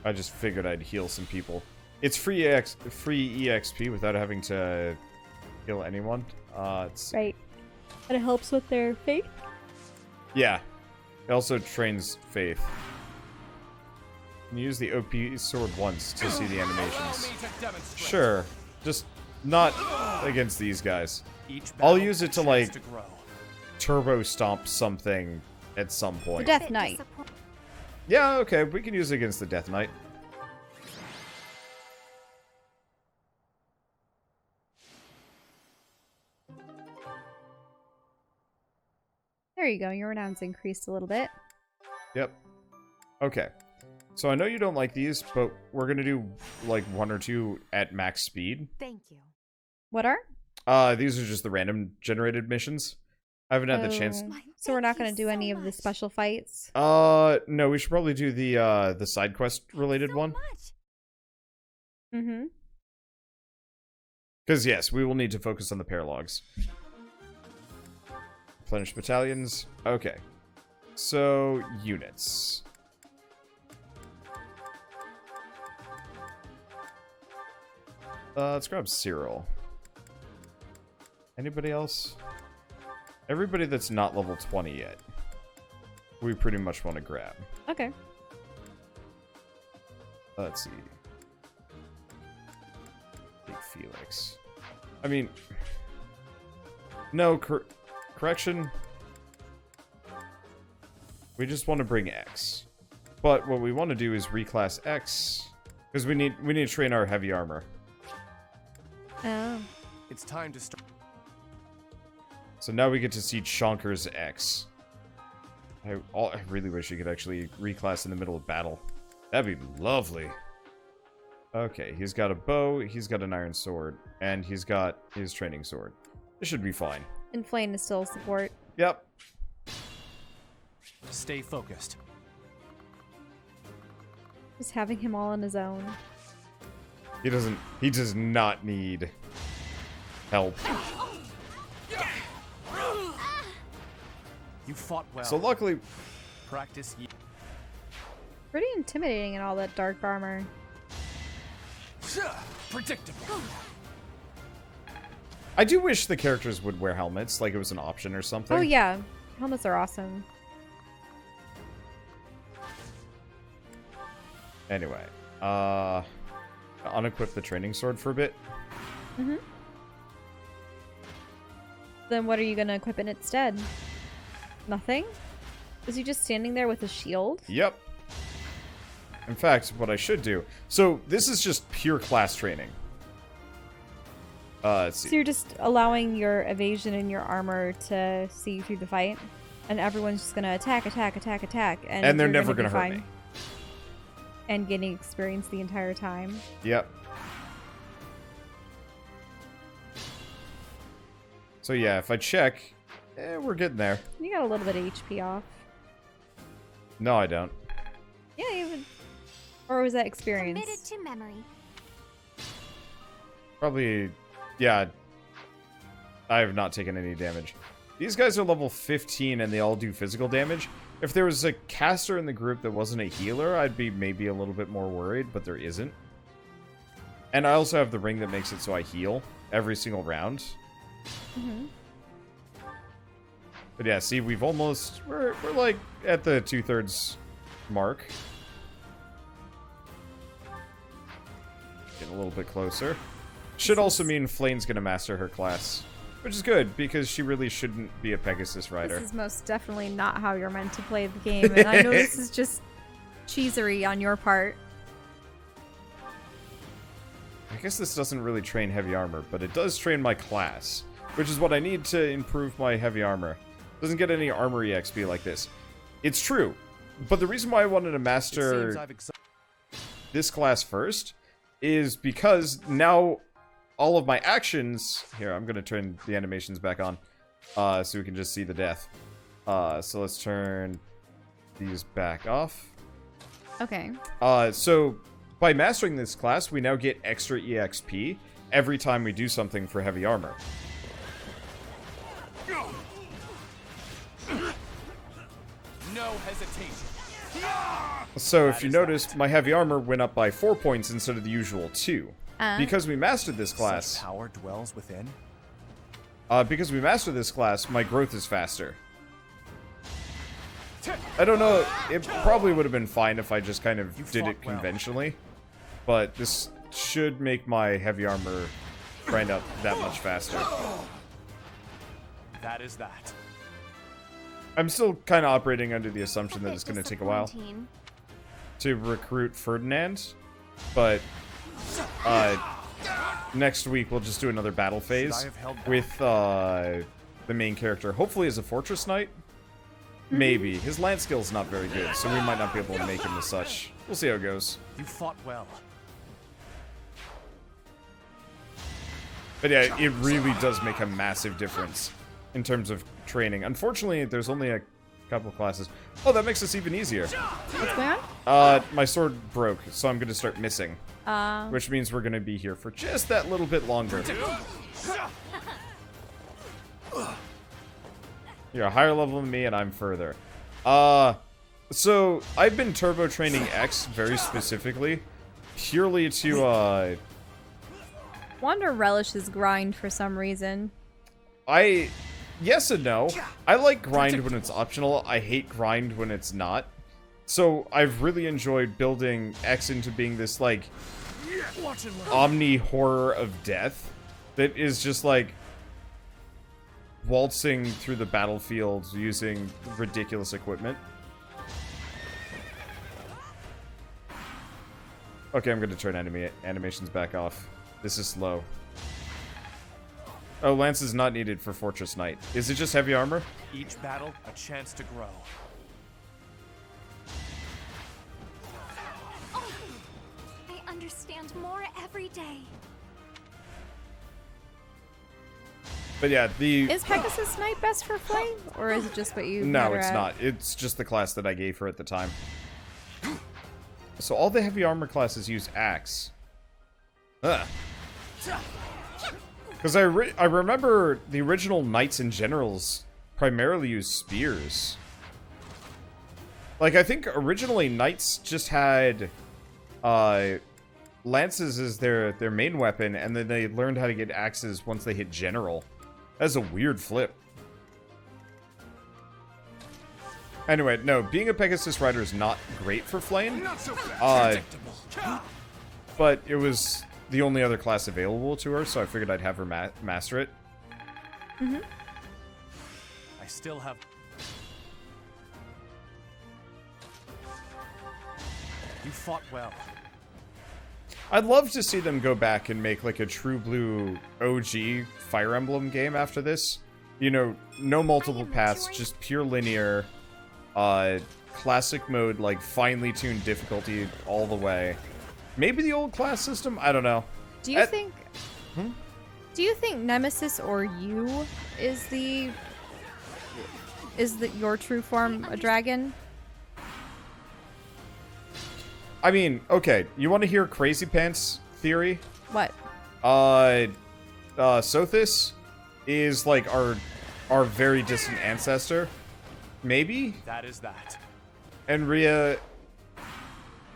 [SPEAKER 2] I just figured I'd heal some people. It's free EXP without having to heal anyone. It's...
[SPEAKER 1] Right. And it helps with their faith?
[SPEAKER 2] Yeah. It also trains faith. Can you use the OP sword once to see the animations?
[SPEAKER 3] Allow me to demonstrate.
[SPEAKER 2] Sure. Just not against these guys.
[SPEAKER 3] Each
[SPEAKER 2] I'll
[SPEAKER 3] battle
[SPEAKER 2] use it to,
[SPEAKER 3] a chance
[SPEAKER 2] like,
[SPEAKER 3] to grow.
[SPEAKER 2] turbo stomp something at some
[SPEAKER 1] The
[SPEAKER 2] point.
[SPEAKER 1] Death Knight.
[SPEAKER 2] Yeah, okay, we can use it against the Death Knight.
[SPEAKER 1] There you go. Your renown's increased a little bit.
[SPEAKER 2] Yep. Okay. So I know you don't like these, but we're gonna do like 1 or 2 at max speed.
[SPEAKER 4] Thank you.
[SPEAKER 1] What are?
[SPEAKER 2] These are just the random generated missions. I haven't had the chance.
[SPEAKER 1] So we're not going to do any of the special fights?
[SPEAKER 2] No, we should probably do the side quest related one.
[SPEAKER 1] Mm-hmm.
[SPEAKER 2] Because yes, we will need to focus on the paralogs. Replenish battalions. Okay. So, units. Let's grab Cyril. Anybody else? Everybody that's not level 20 yet, we pretty much want to grab.
[SPEAKER 1] Okay.
[SPEAKER 2] Let's see. Take Felix. I mean... No, correction. We just want to bring X. But what we want to do is reclass X, because we need to train our heavy armor.
[SPEAKER 1] Oh.
[SPEAKER 3] It's time to start.
[SPEAKER 2] So now we get to see Chonker's X. I really wish you could actually reclass in the middle of battle. That'd be lovely. Okay, he's got a bow, he's got an iron sword, and he's got his training sword. This should be fine.
[SPEAKER 1] And Flame is still support.
[SPEAKER 2] Yep.
[SPEAKER 3] Stay focused.
[SPEAKER 1] Just having him all on his own.
[SPEAKER 2] He does not need help.
[SPEAKER 3] You fought well.
[SPEAKER 2] So luckily,
[SPEAKER 3] Practice.
[SPEAKER 1] Pretty intimidating in all that dark armor.
[SPEAKER 3] Predictable.
[SPEAKER 2] I do wish the characters would wear helmets, like it was an option or something.
[SPEAKER 1] Oh yeah. Helmets are awesome.
[SPEAKER 2] Anyway, unequip the training sword for a bit.
[SPEAKER 1] Mm-hmm. Then what are you gonna equip it instead? Nothing? Is he just standing there with a shield?
[SPEAKER 2] Yep. In fact, what I should do... So, this is just pure class training. Let's see.
[SPEAKER 1] So you're just allowing your evasion and your armor to see you through the fight? And everyone's just gonna attack, attack, attack, attack, and
[SPEAKER 2] they're
[SPEAKER 1] you're
[SPEAKER 2] never
[SPEAKER 1] gonna
[SPEAKER 2] gonna
[SPEAKER 1] be
[SPEAKER 2] hurt
[SPEAKER 1] fine.
[SPEAKER 2] me.
[SPEAKER 1] And getting experience the entire time.
[SPEAKER 2] Yep. So yeah, if I check... we're getting there.
[SPEAKER 1] You got a little bit of HP off.
[SPEAKER 2] No, I don't.
[SPEAKER 1] Yeah, you would. Or was that experience?
[SPEAKER 8] Committed to memory.
[SPEAKER 2] Probably... Yeah. I have not taken any damage. These guys are level 15 and they all do physical damage. If there was a caster in the group that wasn't a healer, I'd be maybe a little bit more worried, but there isn't. And I also have the ring that makes it so I heal every single round.
[SPEAKER 1] Mm-hmm.
[SPEAKER 2] But yeah, see, we've almost... We're like at the 2/3 mark. Getting a little bit closer. Should also mean Flane's gonna master her class. Which is good, because she really shouldn't be a Pegasus rider.
[SPEAKER 1] This is most definitely not how you're meant to play the game, and I know this is just cheesery on your part.
[SPEAKER 2] I guess this doesn't really train heavy armor, but it does train my class. Which is what I need to improve my heavy armor. Doesn't get any armory XP like this. It's true, but the reason why I wanted to master this class first is because now all of my actions... Here, I'm going to turn the animations back on so we can just see the death. So let's turn these back off.
[SPEAKER 1] Okay.
[SPEAKER 2] So by mastering this class, we now get extra EXP every time we do something for heavy armor.
[SPEAKER 3] No hesitation.
[SPEAKER 2] So if you noticed, my heavy armor went up by 4 points instead of the usual 2. Because we mastered this class...
[SPEAKER 3] Such power dwells within.
[SPEAKER 2] Because we mastered this class, my growth is faster. I don't know. It probably would have been fine if I just kind of did it
[SPEAKER 3] well.
[SPEAKER 2] conventionally. But this should make my heavy armor grind up that much faster.
[SPEAKER 3] That is that.
[SPEAKER 2] I'm still kind of operating under the assumption that it's going to take a while
[SPEAKER 8] Disappointing.
[SPEAKER 2] to recruit Ferdinand. But next week we'll just do another battle phase
[SPEAKER 3] have held back?
[SPEAKER 2] with the main character. Hopefully as a Fortress Knight. Maybe. His land skill's not very good, so we might not be able to make him as such. We'll see how it goes.
[SPEAKER 3] You fought well.
[SPEAKER 2] But yeah, it really does make a massive difference in terms of training. Unfortunately, there's only a couple classes. Oh, that makes this even easier.
[SPEAKER 1] What's going on?
[SPEAKER 2] My sword broke, so I'm going to start missing. Which means we're going to be here for just that little bit longer. You're a higher level than me, and I'm further. So, I've been turbo training X very specifically, purely to,
[SPEAKER 1] Wander relishes grind for some reason.
[SPEAKER 2] Yes and no. I like grind when it's optional. I hate grind when it's not. So, I've really enjoyed building X into being this, like, omni-horror of death that is just, like, waltzing through the battlefield using ridiculous equipment. Okay, I'm gonna turn animations back off. This is slow. Oh, Lance is not needed for Fortress Knight. Is it just heavy armor?
[SPEAKER 3] Each battle, a chance to grow.
[SPEAKER 8] I understand more every day.
[SPEAKER 2] But yeah,
[SPEAKER 1] Is Pegasus Knight best for flame, or is it just what you?
[SPEAKER 2] No,
[SPEAKER 1] had her
[SPEAKER 2] it's
[SPEAKER 1] at?
[SPEAKER 2] not. It's just the class that I gave her at the time. So all the heavy armor classes use axe. Because I remember the original knights and generals primarily used spears. Like, I think originally knights just had lances as their main weapon, and then they learned how to get axes once they hit general. That's a weird flip. Anyway, no, being a Pegasus rider is not great for flame. But it was the only other class available to her, so I figured I'd have her master it.
[SPEAKER 3] I still have... You fought well.
[SPEAKER 2] I'd love to see them go back and make like a true blue OG Fire Emblem game after this. You know, no multiple paths, just pure linear, classic mode, like finely tuned difficulty all the way. Maybe the old class system? I don't know.
[SPEAKER 1] Do you think... Do you think Nemesis or you is your true form a dragon?
[SPEAKER 2] I mean, okay, you want to hear Crazy Pants theory?
[SPEAKER 1] What?
[SPEAKER 2] Sothis is like our very distant ancestor. Maybe?
[SPEAKER 3] That is that.
[SPEAKER 2] And Rhea...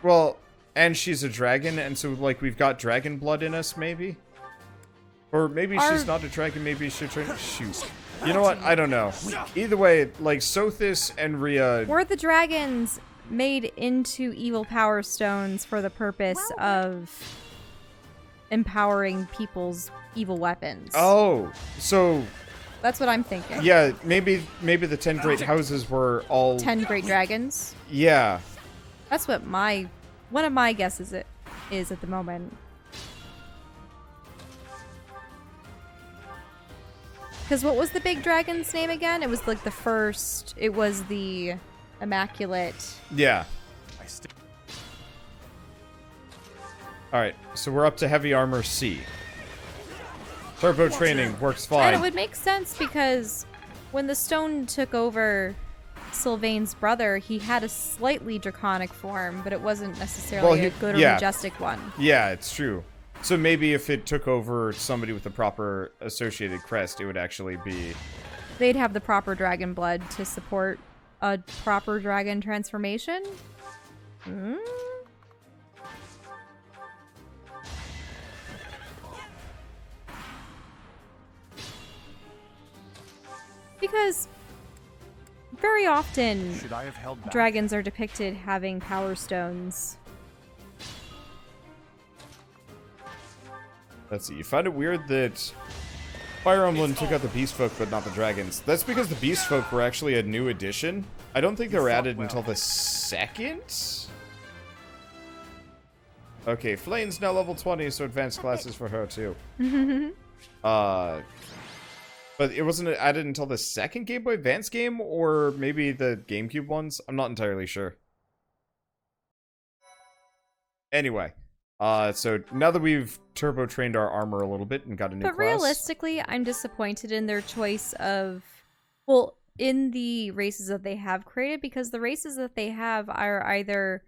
[SPEAKER 2] Well, and she's a dragon, and so, like, we've got dragon blood in us, maybe? Or maybe she's not a dragon, maybe she's a... Shoot. You know what? I don't know. Either way, like, Sothis and Rhea...
[SPEAKER 1] Were the dragons made into evil power stones for the purpose of empowering people's evil weapons?
[SPEAKER 2] Oh, so...
[SPEAKER 1] That's what I'm thinking.
[SPEAKER 2] Yeah, maybe the 10 great houses were all...
[SPEAKER 1] 10 great dragons?
[SPEAKER 2] Yeah.
[SPEAKER 1] That's what one of my guesses is at the moment. Because what was the big dragon's name again? It was like the first... It was the Immaculate...
[SPEAKER 2] Yeah. Alright, so we're up to heavy armor C. Turbo training works fine.
[SPEAKER 1] And it would make sense because when the stone took over Sylvain's brother, he had a slightly draconic form, but it wasn't necessarily a good or majestic one.
[SPEAKER 2] Yeah, it's true. So maybe if it took over somebody with the proper associated crest, it would actually be...
[SPEAKER 1] They'd have the proper dragon blood to support a proper dragon transformation? Because very often
[SPEAKER 3] Should I have held back?
[SPEAKER 1] dragons are depicted having power stones.
[SPEAKER 2] Let's see. You find it weird that Fire Emblem took out the Beast Folk, but not the dragons. That's because the Beast Folk were actually a new addition. I don't think they were added until the second? Okay, Flane's now level 20, so advanced classes for her too. But it wasn't added until the second Game Boy Advance game, or maybe the GameCube ones? I'm not entirely sure. Anyway, so now that we've turbo-trained our armor a little bit and got a new class...
[SPEAKER 1] But realistically, I'm disappointed in their choice of... Well, in the races that they have created, because the races that they have are either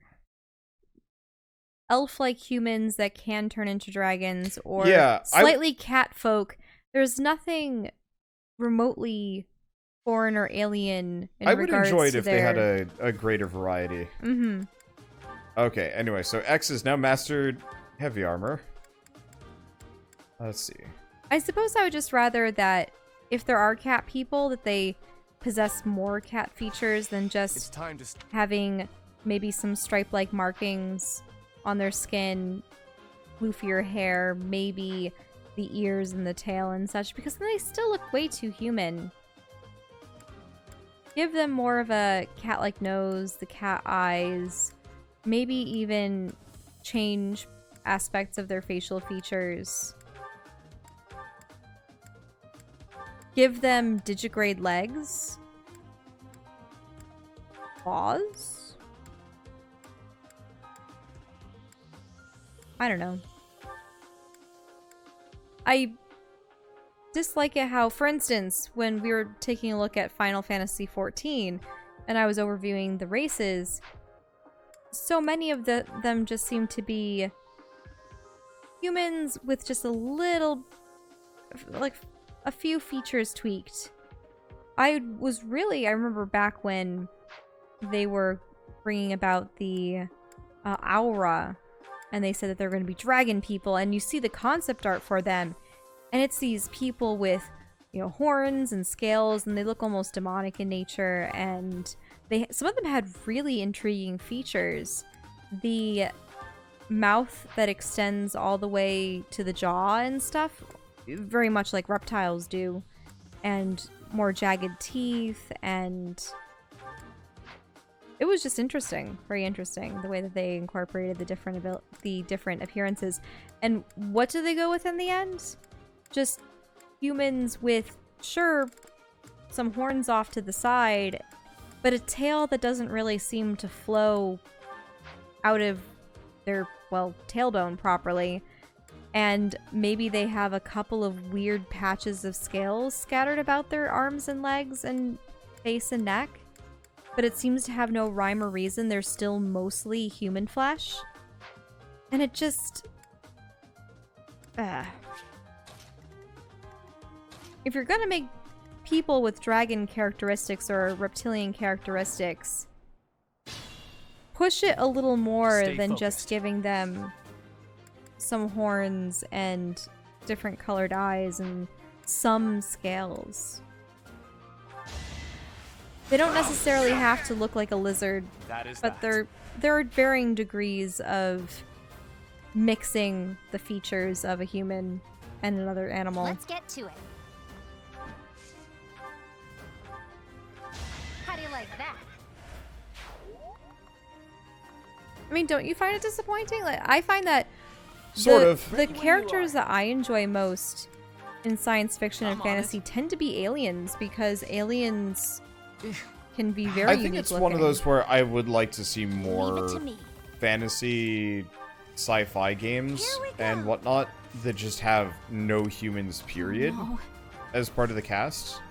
[SPEAKER 1] elf-like humans that can turn into dragons, or slightly cat folk. There's nothing remotely foreign or alien in
[SPEAKER 2] I would
[SPEAKER 1] regards
[SPEAKER 2] enjoy it
[SPEAKER 1] to
[SPEAKER 2] if they had a greater variety.
[SPEAKER 1] Mm-hmm.
[SPEAKER 2] Okay, anyway, so X has now mastered heavy armor. Let's see.
[SPEAKER 1] I suppose I would just rather that if there are cat people, that they possess more cat features than just having maybe some stripe-like markings on their skin, floofier hair, maybe the ears and the tail and such, because then they still look way too human. Give them more of a cat-like nose, the cat eyes, maybe even change aspects of their facial features. Give them digigrade legs. Claws? I don't know. I dislike it how, for instance, when we were taking a look at Final Fantasy XIV and I was overviewing the races, so many of them just seem to be humans with just a little, like, a few features tweaked. I remember back when they were bringing about the aura, and they said that they're going to be dragon people, and you see the concept art for them, and it's these people with, you know, horns and scales, and they look almost demonic in nature, and some of them had really intriguing features. The mouth that extends all the way to the jaw and stuff, very much like reptiles do, and more jagged teeth, and it was just interesting, very interesting, the way that they incorporated the different appearances. And what do they go with in the end? Just humans with, sure, some horns off to the side, but a tail that doesn't really seem to flow out of their, well, tailbone properly. And maybe they have a couple of weird patches of scales scattered about their arms and legs and face and neck. But it seems to have no rhyme or reason. They're still mostly human flesh. And it just... If you're gonna make people with dragon characteristics or reptilian characteristics, push it a little more than just giving them some horns and different colored eyes and some scales. They don't necessarily have to look like a lizard, but there are varying degrees of mixing the features of a human and another animal.
[SPEAKER 8] Let's get to it. How do you like that?
[SPEAKER 1] I mean, don't you find it disappointing? Like, I find that the characters that I enjoy most in science fiction and fantasy tend to be aliens, because aliens can be very unique.
[SPEAKER 2] I think it's one of those where I would like to see more fantasy sci-fi games and whatnot that just have no humans, period, as part of the cast.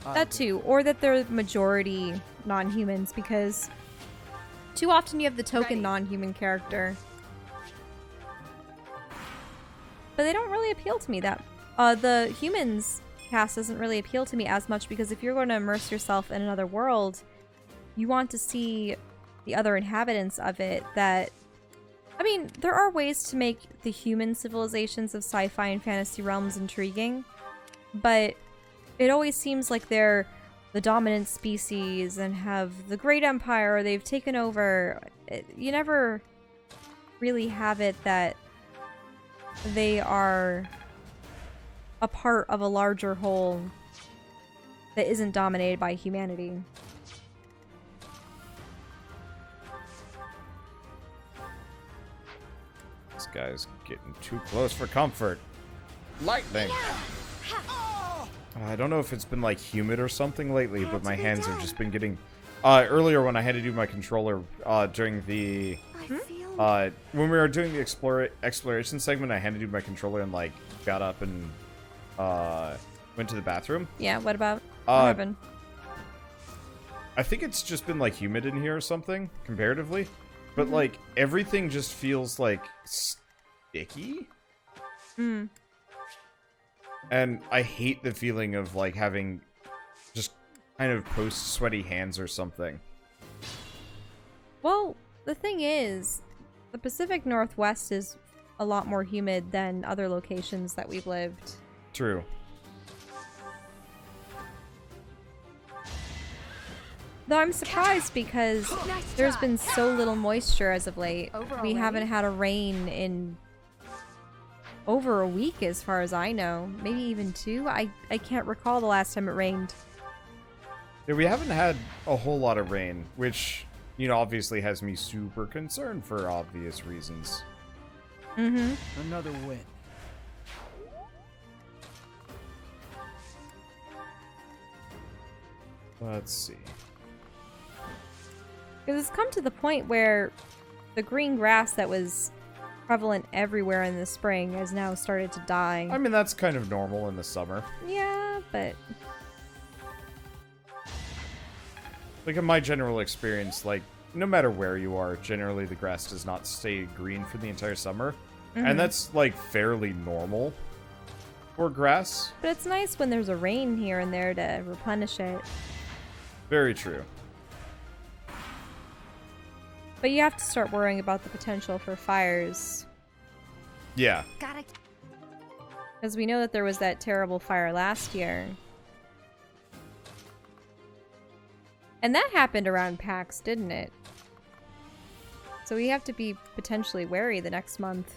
[SPEAKER 1] That too, or that they're majority non-humans, because too often you have the token non-human character. But they don't really appeal to me. The humans cast doesn't really appeal to me as much, because if you're going to immerse yourself in another world, you want to see the other inhabitants of it. That, I mean, there are ways to make the human civilizations of sci-fi and fantasy realms intriguing, but it always seems like they're the dominant species and have the great empire, or they've taken over. You never really have it that they are a part of a larger whole that isn't dominated by humanity.
[SPEAKER 2] This guy's getting too close for comfort. Lightning! I don't know if it's been like humid or something lately, but my hands have just been getting... earlier when I had to do my controller during the... when we were doing the exploration segment, I had to do my controller and like got up and went to the bathroom.
[SPEAKER 1] Yeah, what about? What happened?
[SPEAKER 2] I think it's just been like humid in here or something, comparatively. But like everything just feels like sticky.
[SPEAKER 1] Hmm.
[SPEAKER 2] And I hate the feeling of like having just kind of post-sweaty hands or something.
[SPEAKER 1] Well, the thing is, the Pacific Northwest is a lot more humid than other locations that we've lived.
[SPEAKER 2] True.
[SPEAKER 1] Though I'm surprised because there's been so little moisture as of late. We haven't had a rain in over a week as far as I know. Maybe even 2. I can't recall the last time it rained.
[SPEAKER 2] Yeah, we haven't had a whole lot of rain, which, you know, obviously has me super concerned for obvious reasons.
[SPEAKER 1] Mm-hmm.
[SPEAKER 6] Another win.
[SPEAKER 2] Let's see.
[SPEAKER 1] Because it's come to the point where the green grass that was prevalent everywhere in the spring has now started to die.
[SPEAKER 2] I mean, that's kind of normal in the summer.
[SPEAKER 1] Yeah, but...
[SPEAKER 2] Like, in my general experience, like, no matter where you are, generally the grass does not stay green for the entire summer.
[SPEAKER 1] Mm-hmm.
[SPEAKER 2] And that's, like, fairly normal for grass.
[SPEAKER 1] But it's nice when there's a rain here and there to replenish it.
[SPEAKER 2] Very true.
[SPEAKER 1] But you have to start worrying about the potential for fires.
[SPEAKER 2] Yeah.
[SPEAKER 1] Because we know that there was that terrible fire last year. And that happened around PAX, didn't it? So we have to be potentially wary the next month.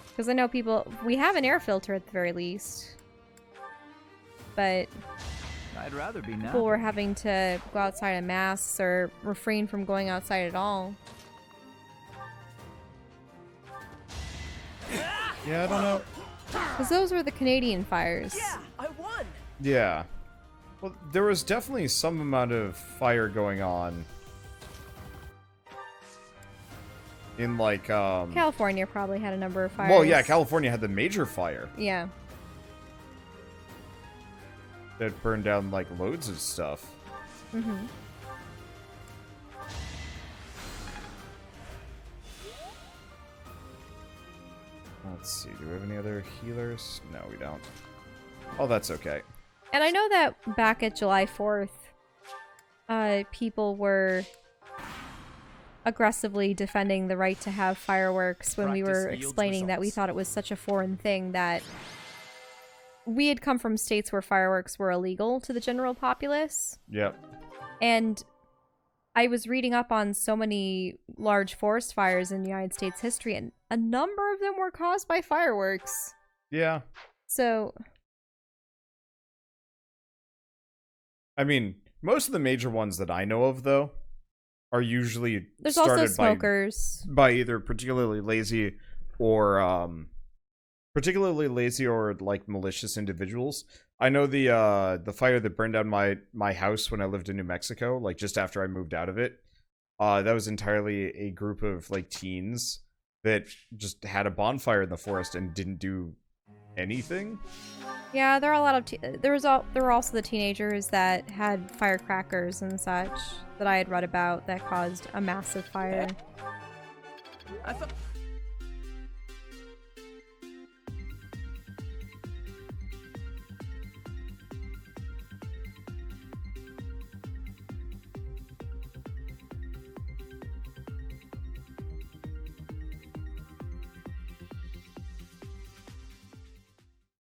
[SPEAKER 1] Because I know we have an air filter at the very least. But
[SPEAKER 6] I'd rather be now.
[SPEAKER 1] people were having to go outside en masse or refrain from going outside at all.
[SPEAKER 2] Yeah, I don't know.
[SPEAKER 1] Because those were the Canadian fires.
[SPEAKER 7] Yeah, I won.
[SPEAKER 2] Yeah. Well, there was definitely some amount of fire going on. In, like,
[SPEAKER 1] California probably had a number of fires.
[SPEAKER 2] Well, yeah, California had the major fire.
[SPEAKER 1] Yeah.
[SPEAKER 2] That burned down, like, loads of stuff.
[SPEAKER 1] Mm-hmm.
[SPEAKER 2] Let's see, do we have any other healers? No, we don't. Oh, that's okay.
[SPEAKER 1] And I know that back at July 4th, people were aggressively defending the right to have fireworks when we were explaining that we thought it was such a foreign thing that we had come from states where fireworks were illegal to the general populace.
[SPEAKER 2] Yep.
[SPEAKER 1] And I was reading up on so many large forest fires in United States history, and a number of them were caused by fireworks.
[SPEAKER 2] Yeah.
[SPEAKER 1] So...
[SPEAKER 2] I mean, most of the major ones that I know of, though, are usually
[SPEAKER 1] there's
[SPEAKER 2] started
[SPEAKER 1] also smokers
[SPEAKER 2] by either particularly lazy or like malicious individuals. I know the fire that burned down my house when I lived in New Mexico, like just after I moved out of it. That was entirely a group of like teens that just had a bonfire in the forest and didn't do anything.
[SPEAKER 1] Yeah, there are a lot of there were also the teenagers that had firecrackers and such that I had read about that caused a massive fire.
[SPEAKER 6] I thought